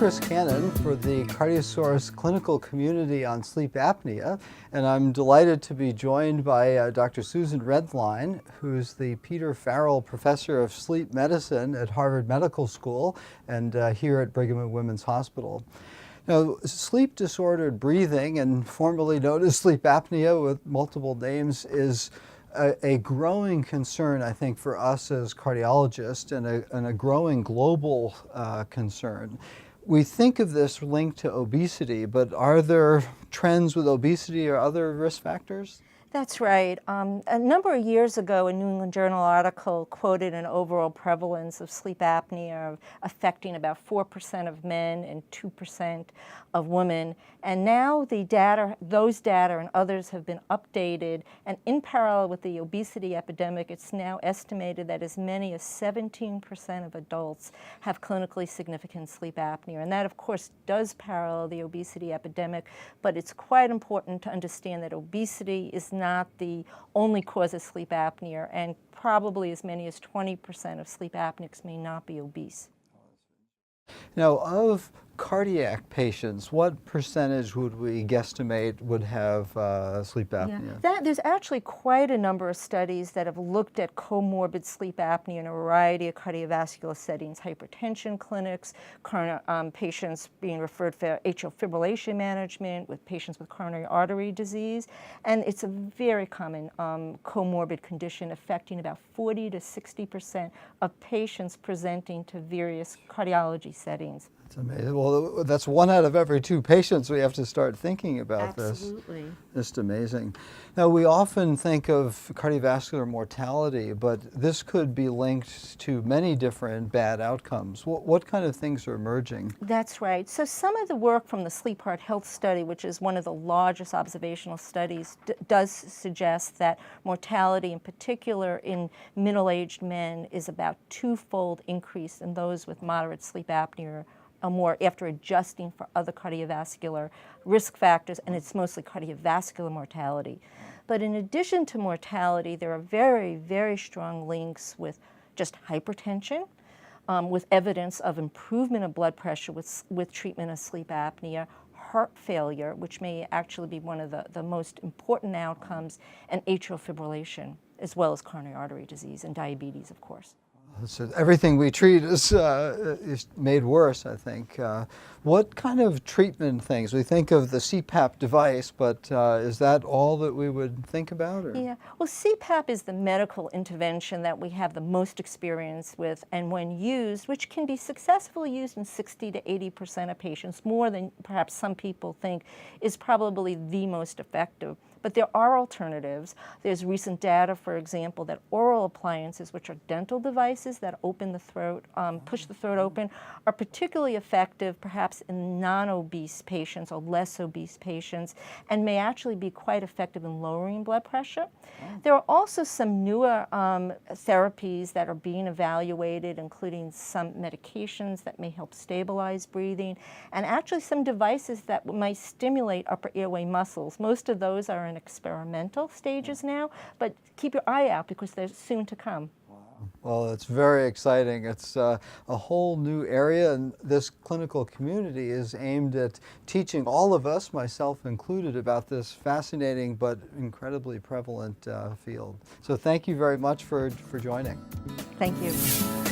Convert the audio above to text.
Chris Cannon for the Cardiosaurus Clinical Community on Sleep Apnea, and I'm delighted to be joined by Dr. Susan Redline, who's the Peter Farrell Professor of Sleep Medicine at Harvard Medical School and here at Brigham and Women's Hospital. Now, sleep-disordered breathing, and formerly known as sleep apnea with multiple names, is a growing concern, I think, for us as cardiologists, and a growing global concern. We think of this linked to obesity, but are there trends with obesity or other risk factors? That's right. A number of years ago, a New England Journal article quoted an overall prevalence of sleep apnea affecting about 4% of men and 2% of women. And now the data, those data and others have been updated, and in parallel with the obesity epidemic, it's now estimated that as many as 17% of adults have clinically significant sleep apnea. And that, of course, does parallel the obesity epidemic, but it's quite important to understand that obesity is not the only cause of sleep apnea, and probably as many as 20% of sleep apneics may not be obese. Now, of cardiac patients, what percentage would we guesstimate would have sleep apnea? Yeah. There's actually quite a number of studies that have looked at comorbid sleep apnea in a variety of cardiovascular settings, hypertension clinics, patients being referred for atrial fibrillation management, with patients with coronary artery disease, and it's a very common comorbid condition affecting about 40 to 60% of patients presenting to various cardiology settings. That's amazing. Well, that's 1 out of every 2 patients we have to start thinking about this. Absolutely. Just amazing. Now, we often think of cardiovascular mortality, but this could be linked to many different bad outcomes. What kind of things are emerging? That's right. So some of the work from the Sleep Heart Health Study, which is one of the largest observational studies, does suggest that mortality, in particular in middle-aged men, is about 2-fold increase in those with moderate sleep apnea or more after adjusting for other cardiovascular risk factors, and it's mostly cardiovascular mortality. But in addition to mortality, there are very, very strong links with just hypertension, with evidence of improvement of blood pressure with treatment of sleep apnea, heart failure, which may actually be one of the most important outcomes, and atrial fibrillation, as well as coronary artery disease and diabetes, of course. So everything we treat is made worse, I think. What kind of treatment things? We think of the CPAP device, but is that all that we would think about? Or? Yeah, well, CPAP is the medical intervention that we have the most experience with, and when used, which can be successfully used in 60 to 80% of patients, more than perhaps some people think, is probably the most effective. But there are alternatives. There's recent data, for example, that oral appliances, which are dental devices that open the throat, push the throat open, are particularly effective perhaps in non-obese patients or less obese patients, and may actually be quite effective in lowering blood pressure. There are also some newer therapies that are being evaluated, including some medications that may help stabilize breathing, and actually some devices that might stimulate upper airway muscles. Most of those are in experimental stages now, but keep your eye out because they're soon to come. Well, it's very exciting. It's a whole new area, and this clinical community is aimed at teaching all of us, myself included, about this fascinating but incredibly prevalent field. So thank you very much for joining. Thank you.